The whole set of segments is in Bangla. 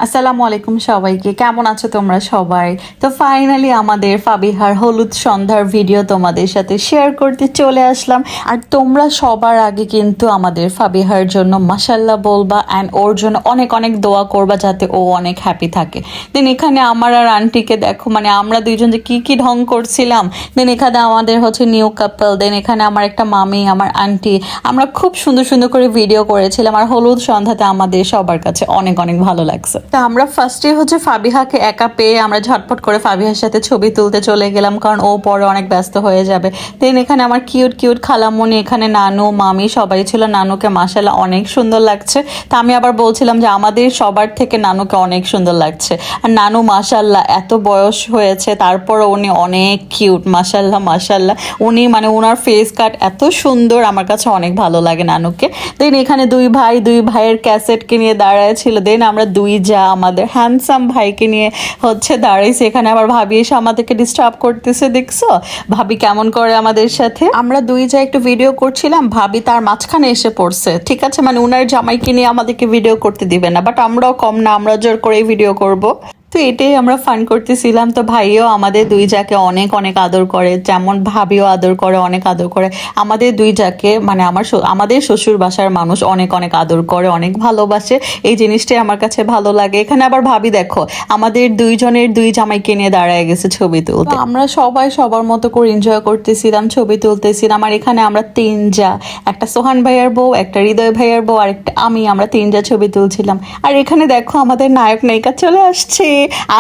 আসসালামু আলাইকুম সবাইকে, কেমন আছো তোমরা সবাই? তো ফাইনালি আমাদের ফাবিহার হলুদ সন্ধ্যার ভিডিও তোমাদের সাথে শেয়ার করতে চলে আসলাম। আর তোমরা সবার আগে কিন্তু আমাদের ফাবিহার জন্য মাশাল্লাহ বলবা অ্যান্ড ওর জন্য অনেক অনেক দোয়া করবা যাতে ও অনেক হ্যাপি থাকে। দেন এখানে আমার আর আন্টিকে দেখো, মানে আমরা দুইজন যে কি ঢং করছিলাম। দেন এখানে আমাদের হচ্ছে নিউ কাপল, দেন এখানে আমার একটা মামি, আমার আন্টি, আমরা খুব সুন্দর সুন্দর করে ভিডিও করেছিলাম। আর হলুদ সন্ধ্যাতে আমাদের সবার কাছে অনেক অনেক ভালো লাগছে। তা আমরা ফার্স্টে হচ্ছে ফাবিহাকে একা পেয়ে আমরা ঝটপট করে ফাবিহার সাথে ছবি তুলতে চলে গেলাম, কারণ ও পরে অনেক ব্যস্ত হয়ে যাবে। দেন এখানে আমার কিউট কিউট খালামণি, এখানে নানু মামি সবাই ছিল। নানুকে মাশাআল্লাহ অনেক সুন্দর লাগছে। তা আমি আবার বলছিলাম যে আমাদের সবার থেকে নানুকে অনেক সুন্দর লাগছে। আর নানু মাশাআল্লাহ এত বয়স হয়েছে তারপর উনি অনেক কিউট, মাশাআল্লাহ মাশাআল্লাহ। উনি মানে ওনার ফেস কাট এত সুন্দর, আমার কাছে অনেক ভালো লাগে নানুকে। দেন এখানে দুই ভাইয়ের ক্যাসেটকে নিয়ে দাঁড়ায় ছিল। দেন আমরা দুই যা আমাদের হ্যান্ডসাম ভাইকে নিয়ে হচ্ছে দাঁড়াইছে। এখানে আবার ভাবি এসে আমাদেরকে ডিস্টার্ব করতেছে, দেখছো ভাবি কেমন করে আমাদের সাথে। আমরা দুই যা একটু ভিডিও করছিলাম, ভাবি তার মাঝখানে এসে পড়ছে। ঠিক আছে, মানে উনার জামাইকে নিয়ে আমাদেরকে ভিডিও করতে দিবে না, বাট আমরাও কম না, আমরা জোর করেই ভিডিও করব। তো এটাই আমরা ফান করতেছিলাম। তো ভাইও আমাদের দুই যাকে অনেক অনেক আদর করে, যেমন ভাবিও আদর করে, অনেক আদর করে আমাদের দুই যাকে। মানে আমাদের শ্বশুর বাসার মানুষ অনেক অনেক আদর করে, অনেক ভালোবাসে। এই জিনিসটাই আমার কাছে ভালো লাগে। এখানে আবার ভাবি দেখো আমাদের দুইজনের দুই জামাইকে নিয়ে দাঁড়ায় গেছে ছবি তুলতে। আমরা সবাই সবার মতো করে এনজয় করতেছিলাম, ছবি তুলতেছিলাম। আর এখানে আমরা তিন যা, একটা সোহান ভাইয়ার বউ, একটা হৃদয় ভাইয়ার বউ, আর একটা আমরা তিন যা ছবি তুলছিলাম। আর এখানে দেখো আমাদের নায়ক নায়িকা চলে আসছে।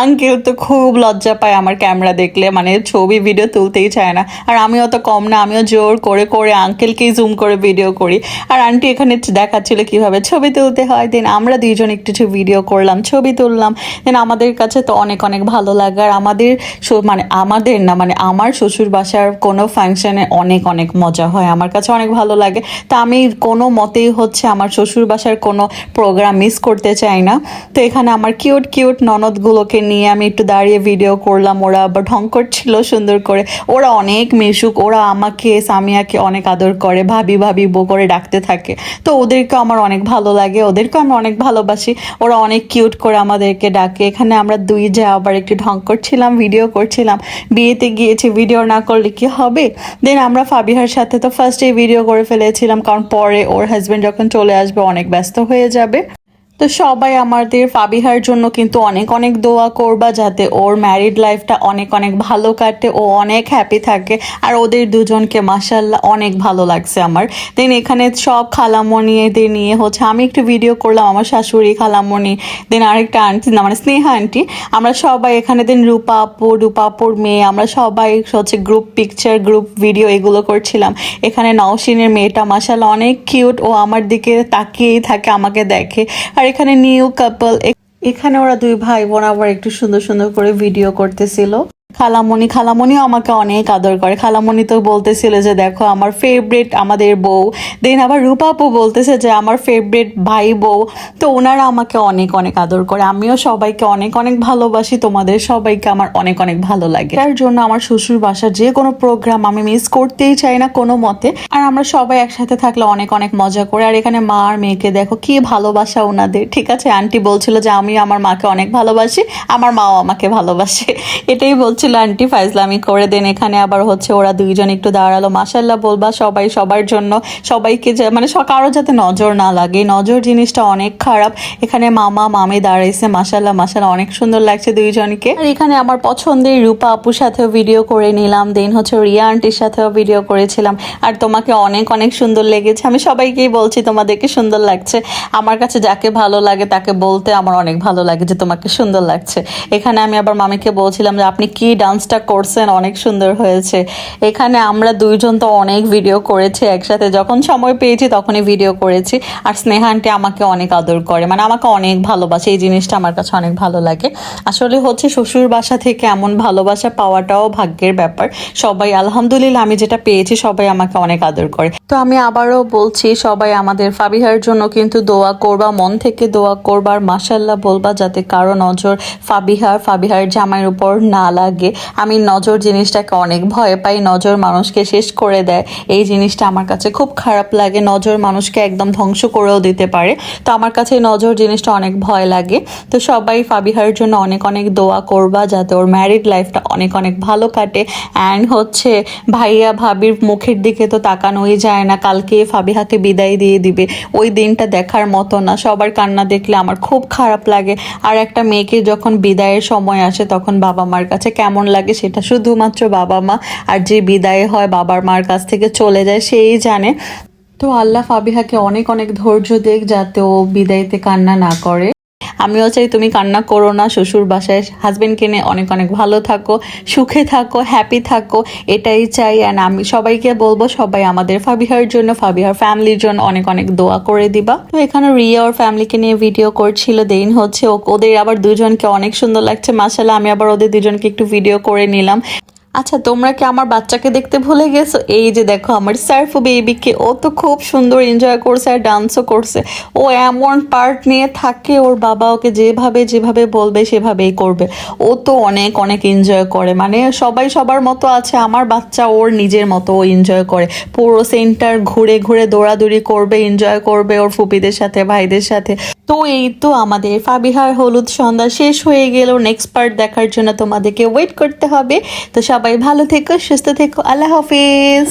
আঙ্কেল তো খুব লজ্জা পায় আমার ক্যামেরা দেখলে, মানে ছবি ভিডিও তুলতেই চায় না। আর আমিও তো কম না, আমিও জোর করে করে আঙ্কেলকেই জুম করে ভিডিও করি। আর আন্টি এখানে দেখাচ্ছিল কিভাবে ছবি তুলতে হয়। দেন আমরা দুইজন একটু ভিডিও করলাম, ছবি তুললাম। দেন আমাদের কাছে তো অনেক অনেক ভালো লাগে। আর আমাদের না, মানে আমার শ্বশুর বাসার কোনো ফাংশনে অনেক অনেক মজা হয়, আমার কাছে অনেক ভালো লাগে। তা আমি কোনো মতেই হচ্ছে আমার শ্বশুর বাসার কোনো প্রোগ্রাম মিস করতে চাই না। তো এখানে আমার কিউট কিউট ননদগুলোকে নিয়ে আমি একটু দাঁড়িয়ে ভিডিও করলাম। ওরা আবার ঢং করছিল সুন্দর করে। ওরা অনেক মিশুক, ওরা আমাকে সামিয়াকে অনেক আদর করে, ভাবি ভাবি বো করে ডাকতে থাকে। তো ওদেরকেও আমার অনেক ভালো লাগে, ওদেরকেও আমি অনেক ভালোবাসি। ওরা অনেক কিউট করে আমাদেরকে ডাকে। এখানে আমরা দুই যা আবার একটু ঢং করছিলাম, ভিডিও করছিলাম। বিয়েতে গিয়েছি, ভিডিও না করলে কি হবে। দেন আমরা ফাবিহার সাথে তো ফার্স্টেই ভিডিও করে ফেলেছিলাম, কারণ পরে ওর হাজব্যান্ড যখন চলে আসবে অনেক ব্যস্ত হয়ে যাবে। তো সবাই আমাদের ফাবিহার জন্য কিন্তু অনেক অনেক দোয়া করবা যাতে ওর ম্যারিড লাইফটা অনেক অনেক ভালো কাটে, ও অনেক হ্যাপি থাকে। আর ওদের দুজনকে মাশাআল্লাহ অনেক ভালো লাগছে আমার। দেন এখানে সব খালামণি এদের নিয়ে হচ্ছে আমি একটু ভিডিও করলাম, আমার শাশুড়ি, খালামণি, দেন আরেকটা আন্টি না মানে স্নেহা আন্টি, আমরা সবাই এখানে। দেন রূপা আপুর মেয়ে, আমরা সবাই হচ্ছে গ্রুপ পিকচার, গ্রুপ ভিডিও এগুলো করছিলাম। এখানে নওশিনের মেয়েটা মাশাআল্লাহ অনেক কিউট, ও আমার দিকে তাকিয়েই থাকে, আমাকে দেখে। আর এখানে নিউ কাপল, এখানে ওরা দুই ভাই বোন আবার একটু সুন্দর সুন্দর করে ভিডিও করতেছিল। খালামণিও আমাকে অনেক আদর করে। খালামণি তো বলতেছিল যে দেখো আমার ফেভারিট আমাদের বউ। দেন আবার রূপা আপু বলতেছে যে আমার ফেভারিট ভাই বউ। তো ওনারা আমাকে অনেক অনেক আদর করে। আমিও সবাইকে অনেক অনেক ভালোবাসি, তোমাদের সবাইকে আমার অনেক অনেক ভালো লাগে। তার জন্য আমার শ্বশুর বাসার যে কোনো প্রোগ্রাম আমি মিস করতেই চাই না কোনো মতে। আর আমরা সবাই একসাথে থাকলে অনেক অনেক মজা করে। আর এখানে মা আর মেয়েকে দেখো কি ভালোবাসা ওনাদের। ঠিক আছে, আন্টি বলছিল যে আমি আমার মাকে অনেক ভালোবাসি, আমার মাও আমাকে ভালোবাসে, এটাই বলছিল আন্টি ফাইজলামি করে। দেন এখানে আবার হচ্ছে ওরা দুইজন একটু দাঁড়ালো। মাশাআল্লাহ বলবা সবাই সবার জন্য, সবাইকে মানে কারো যাতে নজর না লাগে, নজর জিনিসটা অনেক খারাপ। এখানে মামা মামি দাঁড়াইছে, মাশাআল্লাহ মাশাআল্লাহ অনেক সুন্দর লাগছে দুইজনকে। আর এখানে আমার পছন্দের রূপা আপুর সাথেও ভিডিও করে নিলাম। দেন হচ্ছে রিয়া আন্টির সাথেও ভিডিও করেছিলাম। আর তোমাকে অনেক অনেক সুন্দর লেগেছে, আমি সবাইকেই বলছি তোমাদেরকে সুন্দর লাগছে। আমার কাছে যাকে ভালো লাগে তাকে বলতে আমার অনেক ভালো লাগে যে তোমাকে সুন্দর লাগছে। এখানে আমি আবার মামিকে বলছিলাম যে আপনি কি ডান্সটা করছেন, অনেক সুন্দর হয়েছে। এখানে আমরা দুইজন তো অনেক ভিডিও করেছি একসাথে, যখন সময় পেয়েছি তখনই ভিডিও করেছি। আর স্নেহা আন্টি আমাকে অনেক আদর করে, মানে আমাকে অনেক ভালোবাসে, এই জিনিসটা আমার কাছে অনেক ভালো লাগে। আসলে হচ্ছে শ্বশুর বাসা থেকে এমন ভালোবাসা পাওয়াটাও ভাগ্যের ব্যাপার। সবাই আলহামদুলিল্লাহ আমি যেটা পেয়েছি, সবাই আমাকে অনেক আদর করে। তো আমি আবারও বলছি সবাই আমাদের ফাবিহার জন্য কিন্তু দোয়া করবা, মন থেকে দোয়া করবা। আর মাশাআল্লাহ বলবা যাতে কারো নজর ফাবিহার জামাইয়ের উপর না লাগে। লাগে। আমি নজর জিনিসটাকে অনেক ভয় পাই, নজর মানুষকে শেষ করে দেয়, এই জিনিসটা আমার কাছে খুব খারাপ লাগে। নজর মানুষকে একদম ধ্বংস করেও দিতে পারে, তো আমার কাছে এই নজর জিনিসটা অনেক ভয় লাগে। তো সবাই ফাবিহার জন্য অনেক অনেক দোয়া করবা যাতে ওর ম্যারিড লাইফটা অনেক অনেক ভালো কাটে। অ্যান্ড হচ্ছে ভাইয়া ভাবির মুখের দিকে তো তাকানোই যায় না, কালকে ফাবিহাকে বিদায় দিয়ে দিবে, ওই দিনটা দেখার মতো না। সবার কান্না দেখলে আমার খুব খারাপ লাগে। আর একটা মেয়েকে যখন বিদায়ের সময় আসে তখন বাবা মার কাছে কেমন লাগে সেটা শুধুমাত্র বাবা মা আর যে বিদায় হয় বাবার মার কাছ থেকে চলে যায় সেই জানে। তো আল্লাহ ফাবিহাকে অনেক অনেক ধৈর্য দেখ যাতে ও বিদায়তে কান্না না করে। আমিও চাই তুমি কান্না করো না, শ্বশুর বাসায় হাজবেন্ডকে নিয়ে অনেক অনেক ভালো থাকো, সুখে থাকো, হ্যাপি থাকো, এটাই চাই। অ্যান্ড আমি সবাইকে বলবো সবাই আমাদের ফাবিহার জন্য, ফাবিহার ফ্যামিলির জন্য অনেক অনেক দোয়া করে দিবা। তো এখানে রিয়া ওর ফ্যামিলিকে নিয়ে ভিডিও করছিল, দেন হচ্ছে ওদের আবার দুজনকে অনেক সুন্দর লাগছে মাশাআল্লাহ। আমি আবার ওদের দুজনকে একটু ভিডিও করে নিলাম। আচ্ছা, তোমরা কি আমার বাচ্চাকে দেখতে ভুলে গেছো? এই যে দেখো আমার সার্ফু বেবিকে, ও তো খুব সুন্দর এনজয় করছে আর ডান্সও করছে। ও এমন পার্ট নিয়ে থাকে, ওর বাবা ওকে যেভাবে যেভাবে বলবে সেভাবেই করবে। ও তো অনেক অনেক এনজয় করে, মানে সবাই সবার মতো আছে, আমার বাচ্চা ওর নিজের মতো ও এনজয় করে। পুরো সেন্টার ঘুরে ঘুরে দৌড়াদৌড়ি করবে, এনজয় করবে ওর ফুপিদের সাথে, ভাইদের সাথে। তো এই তো আমাদের ফাবিহার হলুদ সন্ধ্যা শেষ হয়ে গেল। নেক্সট পার্ট দেখার জন্য তোমাদেরকে ওয়েট করতে হবে। তো সবাই ভালো থেকো, সুস্থ থেকো, আল্লাহ হাফিজ।